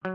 Personnalité.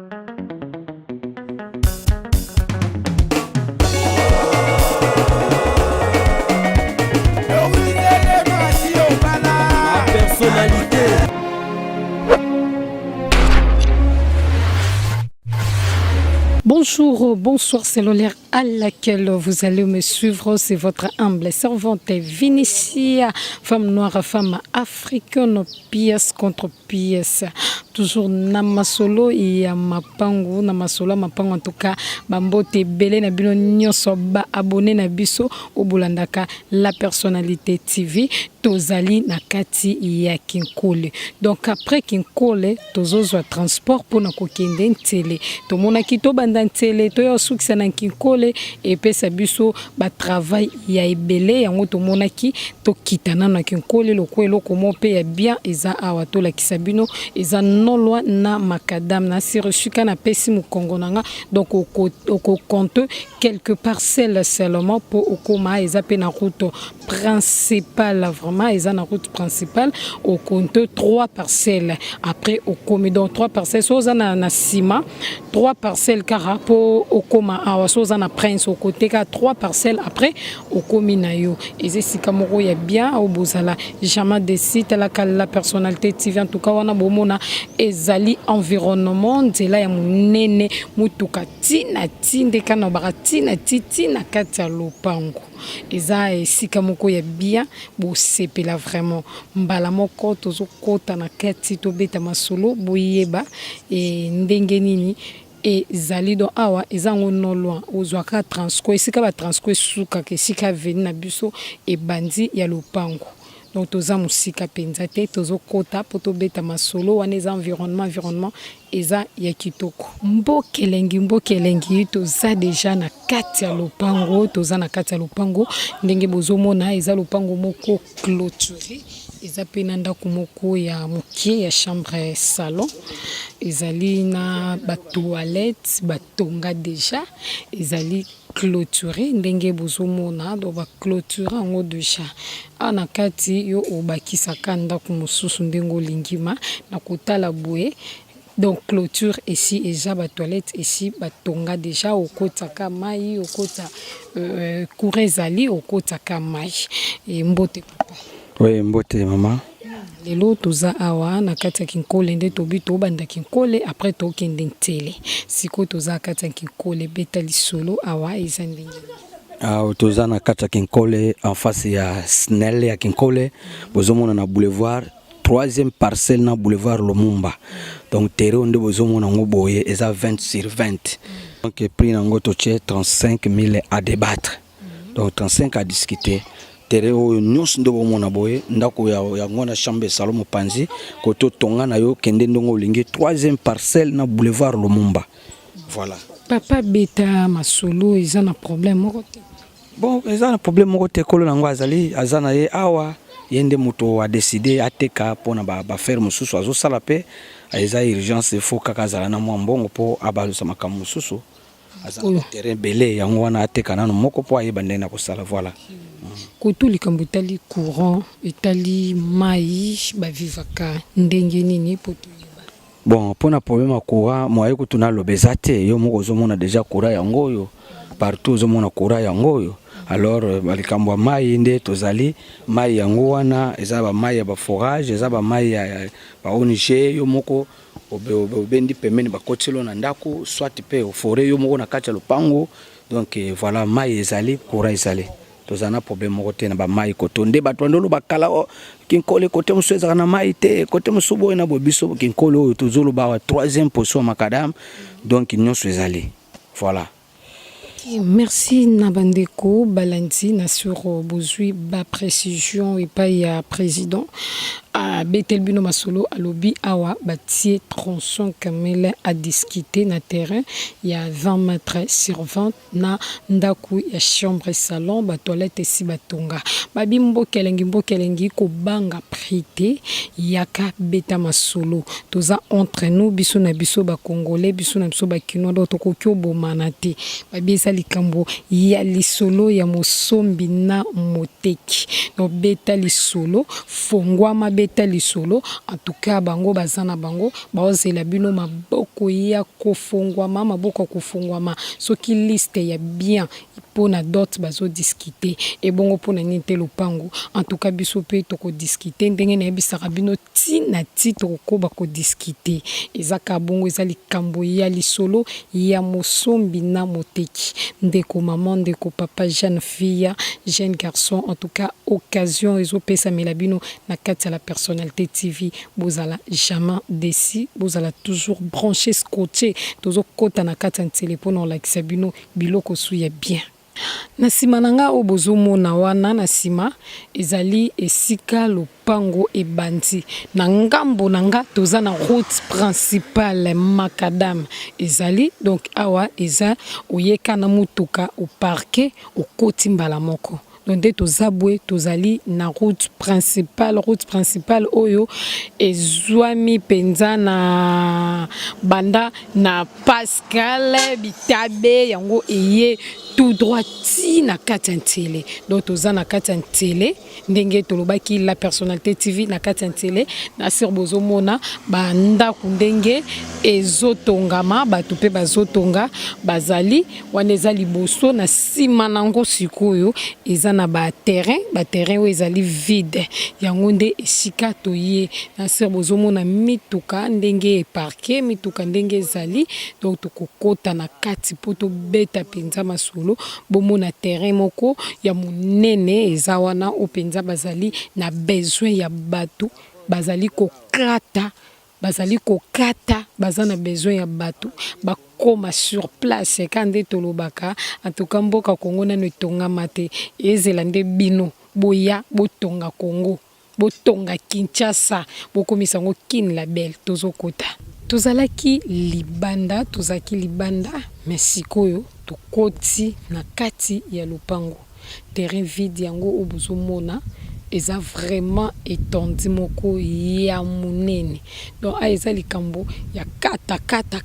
Bonjour, bonsoir, c'est l'heure à laquelle vous allez me suivre. C'est votre humble servante Vinicia, femme noire, femme africaine, pièce contre pièce. Toujours namasolo et mapango, namasolo mapango en tout cas, bambote belé na bino nyonso ba abonné na biso au Bolandaka la personnalité TV. Tozali na kati ya Kinkole. Donc après Kinkole, tozozo transport pour na kokende ntele. Tomona kito banda ntele, to yo sukisa na Kinkole et pesa biso ba travail ya ebele yango tomona ki to kitana na Kinkole lokwelo komo pe ya bien eza awa to la kisabino eza non loin na makadam na sirosuka na pesi mukongo nanga. Donc au compte quelques parcelles seulement pour okoma eza pe na route principale vraiment ils ont la route principale au compte 3 parcelles après au commis donc 3 parcelles soit na ciment 3 parcelles car pour au coma à soit na prince au côté car 3 parcelles après au commis na yo et c'est kamoro ya bien au bozala jamais décide la personnalité TV en tout cas wana bomona ezali environnement de là ya munene mutuka tina tinde kana baratina titina kata lopango eza esika moko ya bien bo sepela vraiment mbala moko tozo kota na kati to beta masolo boyeba e ndenge nini et zalido awa ezango no loin ozwaka transco esika ba transco suka ke sika veni na biso e bandi ya lopango. Donc toza musika penza te tozo kota poto beta masolo wana eza environnement eza ya kitoko mbokelengi toza deja na kati ya lopango toza na kati ya lopango ndenge bozomona eza lopango moko clôturé eza pe na ndako moko ya mokie ya chambre salon ezali na ba toilette batonga deja ezali clôturé ndenge bozomona do ba clôture ngo deja ana kati yo obakisaka ndako mosusu ndengo lingima na kotala boye. Donc clôture ici et jaba toilette ici batonga déjà au kotaka mai au kota kurezali au kotaka mai et mbote papa. Oui mbote maman. Lelo toza awa na kati ya Kinkole nde tobi to banda Kinkole après to kende ntele siko toza kati ya Kinkole beta lisolo awa ezandingi. Toza na kati ya Kinkole en face ya Snell ya Kinkole bozomona na boulevard 3e parcelle na boulevard Lumumba. Donc terrain de bozomona ngo boye eza 20 sur 20. Donc prix nango toche 35 000 à débattre. Donc 35 à discuter. Terrain o nyos ndo bomona boye ndako ya ngona chambre salon mopanzi koto tonga na yo kende ndongo lingi 3e parcelle na boulevard Lumumba. Voilà. Papa beta masolo eza na problème moko te. Bon, eza na problème moko te kolo nango azali azana ye awa yende moto a décidé ateka pona ba faire mususu azo sala pe eza urgence faut kaka zala na mwa mbongo po abalusa makamu mususu azana terrain belé yango wana ateka nano moko po ayeba ndena ko sala voilà. Koto likambo etali courant etali mai ba vivaka ndenge nini poto. Bon, pona problème ya courant moye kutuna lobeza te yo moko zomona déjà courant yango yo partout zomona courant yango yo. Alors balikambo mai nde tozali mai yango wana eza ba mai ya ba forage eza ba mai ya ba ONG yo moko obendi pemeni ba kotelo na ndako soit pe au forêt yo moko na kati ya lopango. Donc voilà mai ezali courant ezali tozana problème moko te na ba mai kotonde bato ndolo bakala Kinkole côté musu ezaka na mai te côté musu boy na bobiso Kinkole oyo tozolo ba 3e position makadam donc nyonso ezali voilà. Merci Nabandeko Balandi na sur bozui ba précision et pas ya président à Betelbino Masolo à lobby awa batie tronçon kamele à discuter na terrain il y a 20 mètres sur 20 na ndaku ya chambre salon ba toilette si batonga babimbo kelengi ko banga prité yaka beta masolo toza entre nous biso na biso ba congolais biso na biso ba kino d'auto ko bomanate babi likambo ya lisolo ya mosombi na moteki no beta lisolo fongwa mabe beta lisolo en tout cas bango bazana bango bazela bino maboko ya kofungwama maboko kofungwama soki liste ya bien pona dot bazo discuter et bongo pona ninte lupango en tout cas biso pe toko discuter ndenge na bisaka bino ti na titre ko bako discuter ezaka bongo ezali kambo ya lisolo ya mosombi na moteki ndeko maman ndeko papa jeune fille jeune garçon en tout cas occasion ezo pesa melabino na kati la personnalité TV bozala jamais déçu bozala toujours branché scotché tozo kota na kati téléphone on like sabino biloko suya bien na sima nanga obozomona wana na sima ezali esika lopango ebandi na ngambo nanga toza na route principale macadam ezali donc awa eza oyeka na mutuka o parquet o koti mbala moko donc de tozabwe tozali na route principale oyo ezwami penza na banda na Pascal Bitabe yango eye tout droit na kati télé donc toza na kati télé ndenge tolobaki la personnalité TV na kati télé na sur bozomona banda kundenge ezotongama batu pe bazotonga bazali waneza liboso na sima nango sikoyo eza na ba terrain où ezali vide yango nde esika toye na sur bozomona mituka ndenge parquet mituka ndenge ezali donc tokokota na kati poto beta penza masolo bomona terrain moko ya munene eza wana openza bazali na besoin ya batu bazali kokata bazana besoin ya batu bakoma sur place kande tolobaka en tout cas mboka Kongo na netonga mate ezela nde bino boya botonga Kongo botonga Kinshasa bokomisa ngo kin label tozokota tozalaki libanda mais sikoyo tokoti na kati ya lupango terrain vide yango obozomona eza vraiment étendu moko ya munene donc eza likambo ya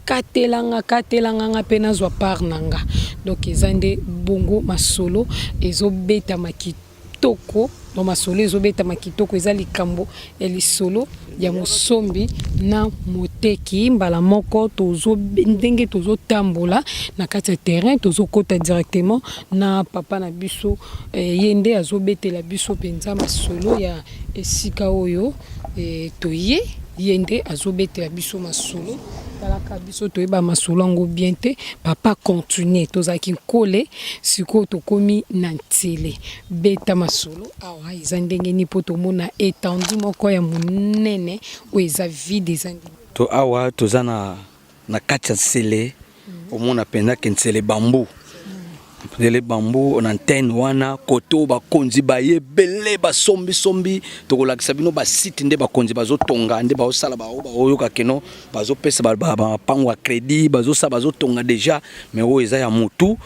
katelanga pe nazwa par nanga donc eza nde bongo masolo ezobeta makitoko no masolo ezobeta makitoko eza likambo ya lisolo ya mosombi na moteki mbala moko tozo ndenge tozo tambola na kati ya terrain tozo kota directement na papa na biso yende azobetela biso penza masolo ya esika oyo toye yende azobetela biso masolo talaka biso toyeba masolo ngo bien te papa continuer tozaki kole siko tokomi na ntele beta masolo awa eza ndenge ni poto mona étendu moko ya munene o eza vide eza to awa tozana na kati ya nsele omona penda ke nsele bambu les bambous on antenne wana koto ba konzi ba yebele ba sombi tokolakisa bino ba site nde ba konzi bazotonga nde ba osala ba oyoka keno bazopesa ba pangwa crédit bazotonga déjà mais o eza ya mutu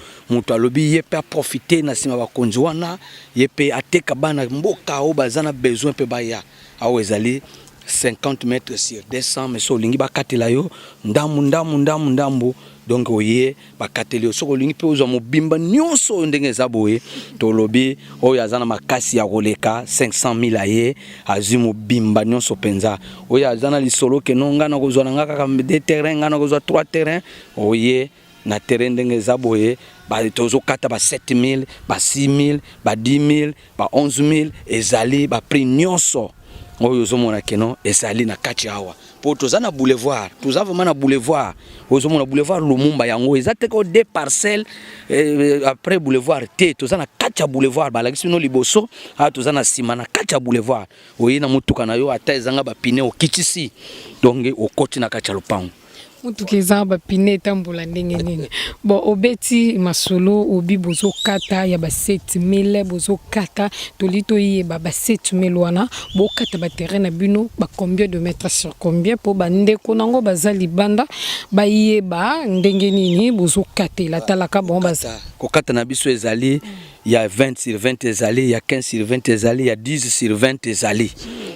alobi ye pe profiter na sima ba konzi wana ye pe ateka bana mboka o bazana besoin pe baya awo ezali 50 mètres sur 200 mais so lingi ba katela yo ndambu donc oye bakateli soko lingi pe ozo mobimba nyonso ndenge zaboye to lobi oyo azana makasi ya koleka 500,000 aye azu mobimba nyonso penza oyo azana lisolo ke nonga na kozwa nga kaka de terrain nga na kozwa 3 terrain oye na terrain ndenge zaboye ba tozo kata ba 7,000 ba 6,000 ba 10,000 ba 11,000 ezali ba prix nyonso oyo zomona keno ezali na kati awa po tozana boulevard vraiment na boulevard ozomona boulevard Lumumba yango ezate ko deux parcelles après boulevard te tozana kati boulevard balakisi no liboso a tozana sima na kati boulevard oyi na mutuka na yo ata ezanga ba pine okitisi donc okoti na kati lopango mutuka eza ba pine tambola ndenge nini bon obeti masolo obi bozo kata ya ba 7,000 bozo kata tolito yeba ba 7,000 wana bo kata ba terrain na bino ba combien de mètres sur combien po ba ndeko nango bazali banda ba yeba ndenge nini bozo katela talaka bon baza ko kata na biso ezali il y a 20 sur 20 ezali, il y a 15 sur 20 ezali, il y a 10 sur 20 ezali.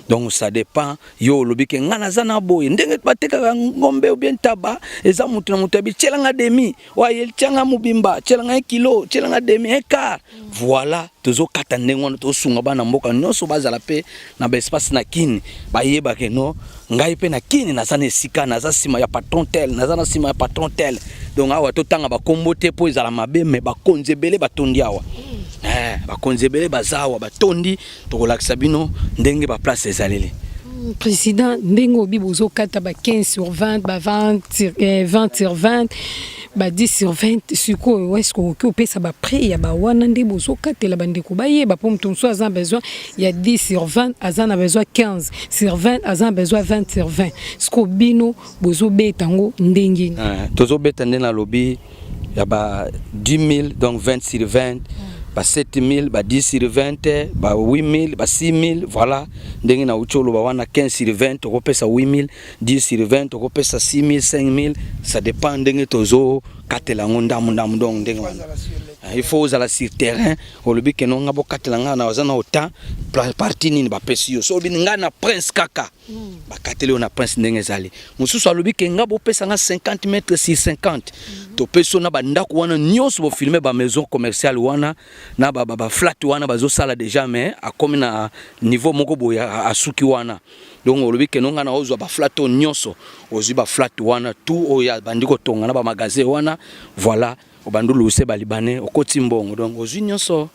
Donc ça dépend. Yo lobi ke ngana zana boy ndenge bateka ngombe ou bien taba eza mutu na mutu bi tchelanga demi wa yel tchanga mubimba tchelanga 1 kilo tchelanga demi 1 quart. Voilà tozo kata ndenge wana to sunga bana mboka nyonso bazala pe na ba espace na kini ba yeba ke no ngai pe na kini na zana esika na za sima ya patron tel na zana sima ya patron tel. Donc awa to tanga ba kombo te po ezala mabe me ba konzebele batondi awa. Bakonzebele bazawa batondi tokolakisa bino ndenge ba place ezaleli. Président ndenge obi bozo kata ba 15 sur 20 ba 20 sur 20 ba 10 sur 20 siko est-ce que opesa ba prix ya ba wana ndenge bozo katela bandeko bayeba po mutu so azan besoin ya 10 sur 20 azan a besoin 15 sur 20 azan besoin 20 sur 20 siko bino bozo betango ndenge tozo betande na lobby ya ba 10 000 donc 20 sur 20 ba 7 000 ba 10 sur 20 ba 8 000 ba 6 000 voilà ndenge na ucholo ba wana 15 sur 20 okopesa 8 000 10 sur 20 okopesa 6 000 5 000 ça dépend ndenge tozo katela ndamu donc ndenge wana il faut uzala sur terrain olobi ke no ngabo katela ngana wazana ota parti nini ba pesio so bi ngana prince kaka ba katela na prince ndenge zali mususu alobi ke ngabo pesa nga 50 mètres sur 50 to peso na ba ndako wana nyonso bo filmer ba maison commerciale wana na ba flat wana bazo sala déjà mais a comme na niveau moko boya asuki wana donc olobi ke no ngana ozwa ba flat nyonso ozwi ba flat wana tout oya bandiko tonga na ba magasin wana voilà obandulu se balibane okoti mbongo donc ozwi nyonso.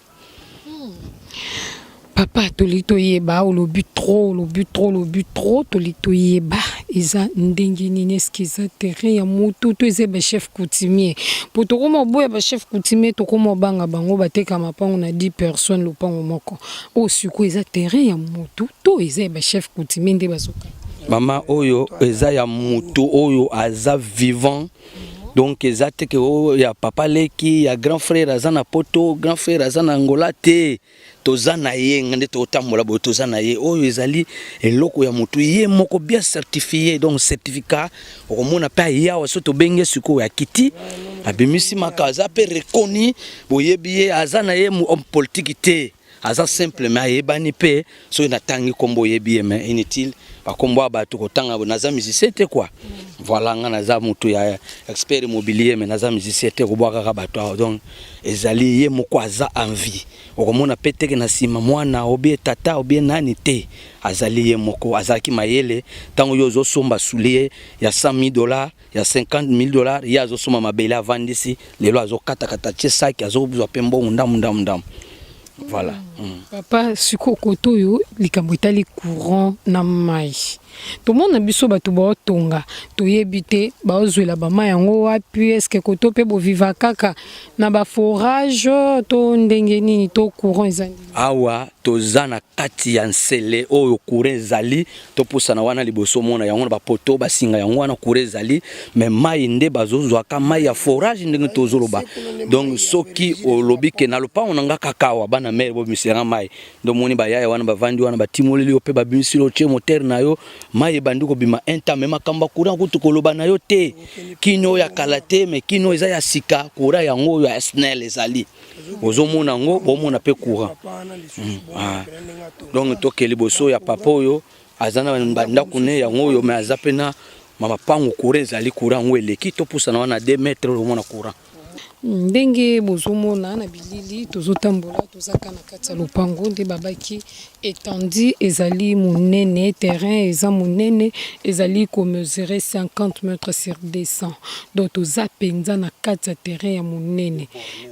Papa tolito yeba o le but trop tolito yeba eza ndenge nini eskiza terrain ya mutu to eze ba chef coutumier po to komo boya ba chef coutumier to komo banga bango bateka mapango na 10 personnes lo pango moko o suko eza terrain ya mutu to eze ba chef coutumier nde bazoka mama oyo eza ya mutu oyo aza vivant. Donc ezate ke o ya papa leki ya grand frère azana poto grand frère azana ngola te tozana ye ngende to tambola bo tozana ye oyo ezali eloko ya mutu ye moko bien certifié donc certificat okomona pa ya waso to benge siko ya kiti abimisi makaza pe reconnu boyebi azana ye mu homme politique te aza simplement yebani pe so na tangi kombo yebi mais inutile ba kombo ba to kotanga naza musicien te quoi. Voilà ngana za mutu ya expert immobilier mais naza musicien te ko bwaka ka bato donc ezali ye moko aza envie okomona peteke na sima mwana obi tata obi nani te azali ye moko azaki mayele tango yo zo somba soulier ya $100,000 ya $50,000 ya zo soma mabele avandisi lelo azo kata kata chesaki azo buzwa pembo ndamu. Voilà. Papa siko koto yo likambo etali courant na mai. To mona biso bato ba tonga to yebite ba ozwela ba mai yango wapi eske koto pe bo viva kaka na ba forage to ndenge nini to courant ezali. Awa to zana kati ya nsele oyo courant ezali to pusana wana liboso mona yango ba poto ba singa yango wana courant ezali mais mai nde bazozwa ka mai ya forage ndenge to zoloba. Donc soki olobi ke na lopa onanga kakawa bana mer bo misera mai ndo moni ba yaya wana ba vandi wana ba timoleli ope ba bimisilo che moteur na yo mai bandiko bima enta mema kamba courant kutu koloba na yo te kino ya kalate mais kino eza ya sika courant yango ya SNEL ezali ozomona ngo bomona pe courant. Donc tokeli boso ya papa oyo azana banda kune yango yo mais azapena mama pango courant ezali courant ngo eleki to pusana wana 2 mètres omona courant. Ndenge bozomona na bilili tozotambola tozaka na kati ya lopango nde babaki étendue ezali monene terrain eza monene ezali ko mesurer 50 mètres sur 200 donc toza penza na kati ya terrain ya monene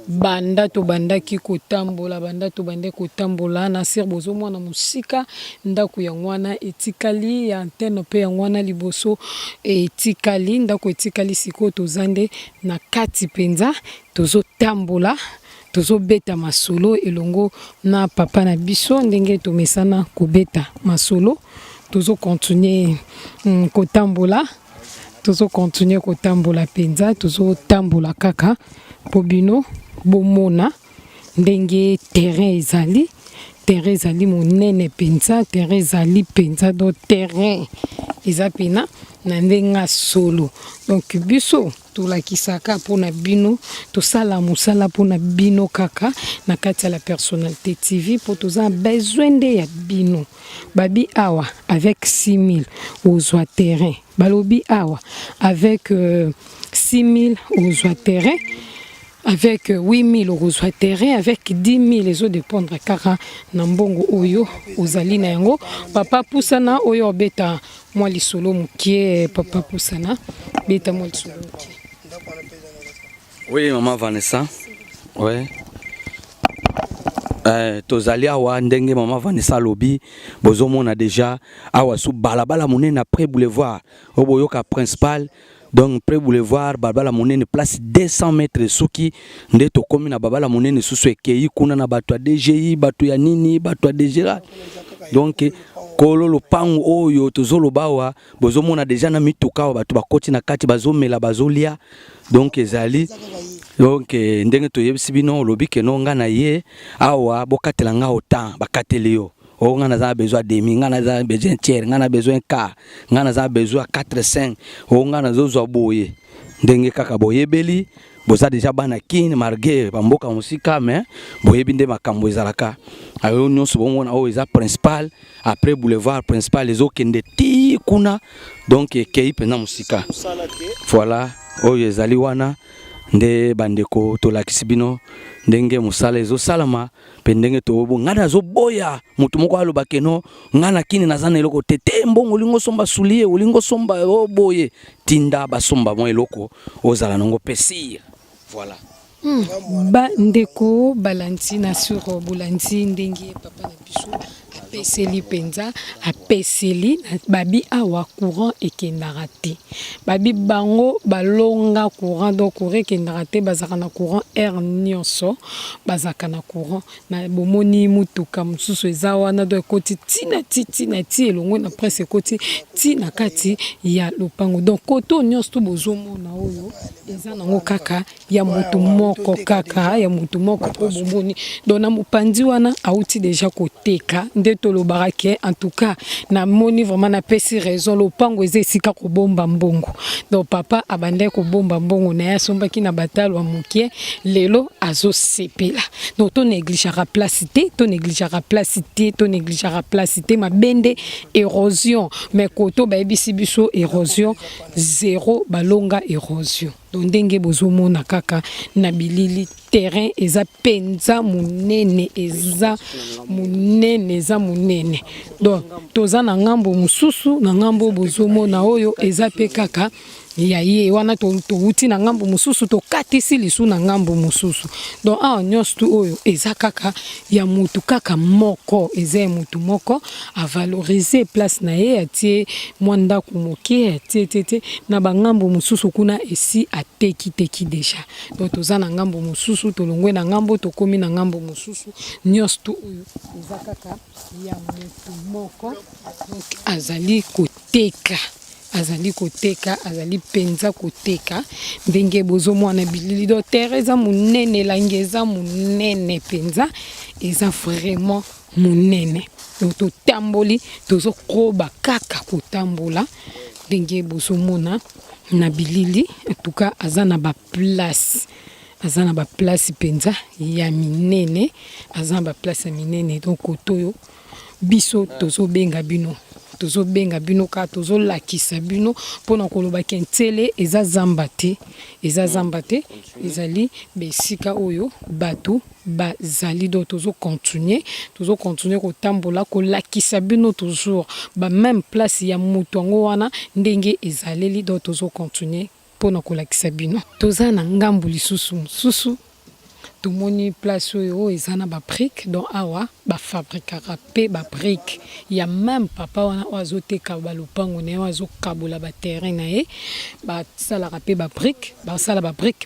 banda to bandaki kotambola banda to bande kotambola na sir bozomona musika ndako ya ngwana etikali ya antenne pe ya ngwana liboso etikali ndako etikali siko tozande na kati penza tozo tambola tozo beta masolo elongo na papa na biso ndenge tomesana kobeta masolo tozo continuer kotambola penza tozo tambola kaka po bino bomona ndenge terrain ezali terrain ezali monene penza, terrain ezali penza do terrain eza pena na ndenga solo. Donc biso tolakisaka mpona bino tosala mosala mpona bino kaka na kati ya la personnalité TV po toza besoin nde ya bino. Babi awa avec 6000 ozwa terrain, balobi awa avec 6000 ozwa terrain, avec 8000 ozwa terrain, avec 10 000 ezo dépendre kaka na mbongo oyo ozali na yango. Papa pusana oyo obeta mwa lisolo mukie, papa pusana beta mwa lisolo mukie. Oui, maman Vanessa. Ouais. Tozali awa ndenge maman Vanessa lobi bozomona déjà awa sous balabala monene après boulevard oboyoka principal. Donc près boulevard balabala monene place 200 mètres suki nde to komi na balabala monene susu ekei kuna na bato ya DGI bato ya nini bato ya DGRA. Donc kolo lopango oyo tozoloba wa bozomona déjà na mituka wa bato bakoti na kati bazomela bazolia. Donc ezali donc ndenge toyebisi bino lobi ke no nga na ye awa bokatela nga autant bakateli yo. Oh, on a besoin de demi, on a besoin de tiers, on a besoin de quart, on a besoin de 4-5, on a besoin de boye. Dengue kaka boye beli, boza déjà banakine, margué, bamboka musika, mais boye binde makambo ezalaka. Ayo nyonso bongo na o eza principal, après boulevard principal les autres kende ti kuna, donc kei pena musika. Voilà, oyo ezali wana nde bandeko tolakisi bino ndenge musala ezo salama pendenge tobo ngana zo boya mutu moko aloba keno ngana kini nazana eloko tete mbongo lingo somba sulie olingo somba boye tinda basomba mo eloko ozala nango pesir. Voilà. Ba ndeko balanti na sur bulanti ndenge papa na biso apeseli penza apeseli babi awa courant ekendaka te babi bango balonga courant donc courant ekendaka te bazaka na courant air nyonso bazaka na courant na bomoni mutuka mosusu eza wana do ekoti tina ti elongo na presse ekoti ti na kati ya lopango. Donc koto nyonso to bozomona oyo eza nango kaka ya mutu moko kaka ya mutu moko po bomoni donc na mopandi wana auti déjà koteka nde tolobaka ke en tout cas na moni vraiment na pesi raison lopango eza esika kobomba mbongo. Donc papa abande kobomba mbongo na ya sombaki na batalo wa mokie lelo azosepela. Donc to négligeara placité, to négligeara placité, to négligeara placité ma bende érosion mais koto bayebisi biso érosion zéro balonga érosion. Donc ndenge bozomona kaka na bilili terrain eza penza munene eza munene. Donc toza na ngambo mususu na ngambo bozomona oyo eza pe kaka ya ye wana to uti na ngambo mususu to katisi lisu na ngambo mususu. Donc nyonso tu oyo eza kaka ya mutu kaka moko eza mutu moko a valoriser place na ye atie mwanda kumoke atie na bangambo mususu kuna esi ateki déjà. Donc toza na ngambo mususu tolongwe na ngambo tokomi na ngambo mususu nyonso tu oyo eza kaka ya mutu moko. Donc azali koteka azali penza koteka ndenge bozomona bilili do tereza munene langeza munene penza eza vraiment munene. Donc totamboli tozo kroba kaka kotambola ndenge bozomona na bilili en tout cas azana ba place penza ya minene azana ba place ya minene. Donc otoyo biso tozo benga bino ka tozo lakisa bino pona koloba kentele eza zambate ezali besika oyo bato bazali do tozo continuer kotambola ko lakisa bino toujours ba même place ya mutu ngo wana ndenge ezaleli do tozo continuer pona ko lakisa bino toza na ngambu lisusu tumoni place oyo ezana ba brique donc awa ba fabrikaka pe ba brique ya même papa wana azoteka ba lopango na azo kabola ba terrain na ye ba sala pe ba brique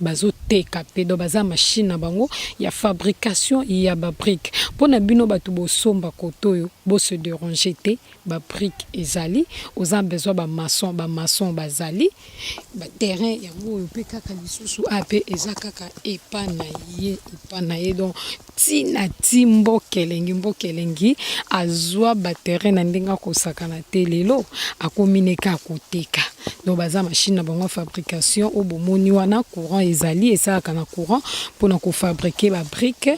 bazoteka pe donc baza machine na bango ya fabrication ya ba brique pona bino batu bosomba kotoyo bo se déranger te ba brique ezali oza besoin ba maçon bazali ba terrain yango pe kaka lisusu ape eza kaka epa na ye donc tina timbo kelengi azwa batterie na ndinga kosaka na telelo akomineka koteka donc baza machine na bango fabrication au bomoni wana courant ezali esalaka na courant pona ko fabriquer ba brique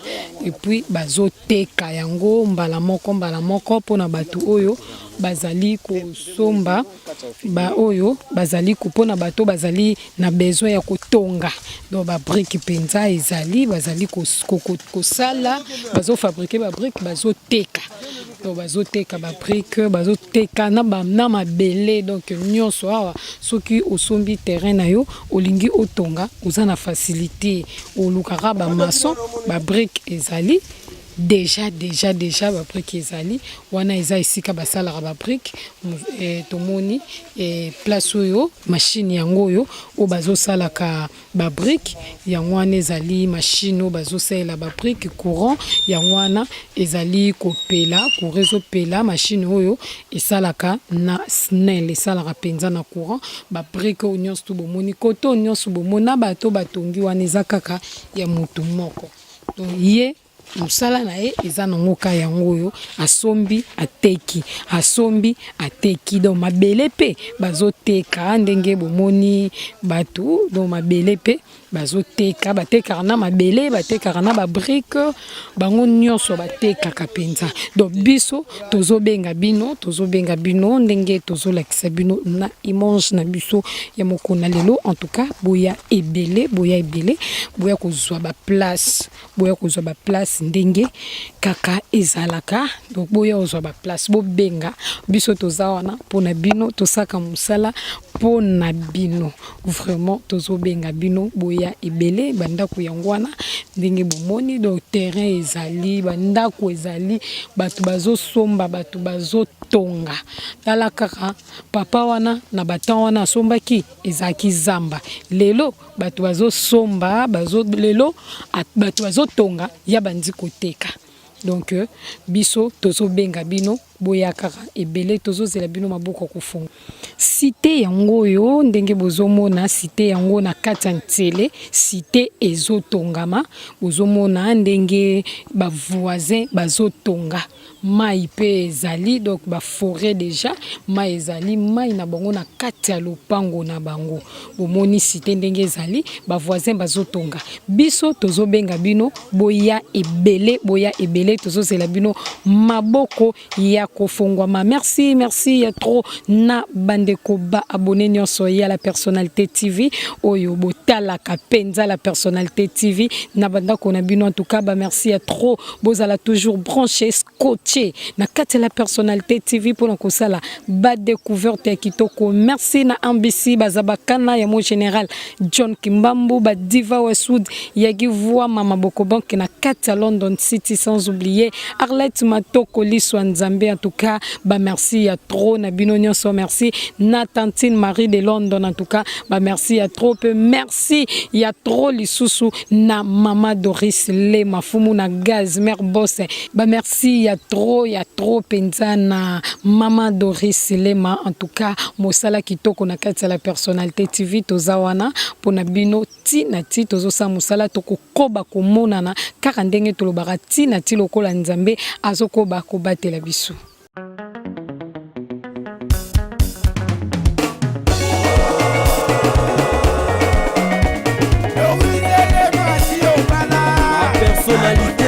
et puis bazoteka yango mbala moko pona batu oyo bazali kosomba ba oyo bazali kupona bato bazali na besoin ya kotonga donc ba brique penza ezali bazali kosala bazo fabriquer ba brique bazoteka donc bazoteka ba brique bazoteka na mabele donc nyonso awa soki osombi terrain na yo olingi otonga oza na facilité olukaka ba maçon ba brique ezali déjà ba brique ezali wana eza esika basalaka ba brique tomoni place oyo machine yango oyo o bazosalaka ba brique yango wana ezali machine o bazosalela ba brique courant yango wana ezali kopela ko réseau pela machine oyo esalaka na snel esalaka penza na courant ba brique o nyonso to bomoni koto nyonso bomona bato batongi wana eza kaka ya mutu moko donc ye musala na ye eza nango ka yango oyo asombi ateki donc mabele pe bazoteka ndenge bomoni bato donc mabele pe bazoteka batekaka na mabele batekaka na ba brique bango nyonso batekaka penza donc biso tozobenga bino ndenge tozolakisa bino na image na biso ya mokona lelo en tout cas boya ebele boya kozwa ba place ndenge kaka ezalaka donc boya ozwa ba place bobenga biso toza wana pona bino tosaka musala pona bino vraiment tozobenga bino boya ebele bandako yango wana ndenge bomoni donc terrain ezali bandako ezali bato bazosomba bato bazotonga tala kaka papa wana na batan wana asombaki ezaki zamba lelo bato bazosomba lelo bato bazotonga ya bandi koteka donc biso tozobenga bino boya kaka ebele tozozela bino maboko kofunga cité yango yo ndenge bozomona cité yango na kati ya ntsele cité ezotongama bozomona ndenge ba voisin bazotonga mai pe ezali donc ba forêt déjà mai ezali mai na bango na kati ya lopango na bango bomoni cité ndenge ezali ba voisin bazotonga biso tozobenga bino boya ebele tozozela bino maboko ya kofongwama merci ya trop na bandeko ba abonné nyonso ya la personnalité TV oyo botalaka penza la personnalité TV na bandako na bino en tout cas ba merci ya trop bozala toujours branché scotché na kati la personnalité TV pour na kosala ba découverte ya kitoko merci na ambisi bazabakana ya mo général John Kimbambu ba diva Westwood ya givwa mama Bokobank na kati London City sans oublier Arlette Matoko Liswa Nzambe en tout cas ba merci à trop na bino nyonso merci na tantine Marie de London en tout cas ba merci à trop peu merci ya trop lisusu na mama Doris le mafumu na gaz mère boss ba merci ya trop penza na mama Doris Lema en tout cas mosala kitoko na kati la personnalité TV tozawana pona bino tina ti tozosa mosala tokokoba komonana kaka ndenge tolobaka tina ti lokola Nzambe azokoba kobatela biso. Personnalité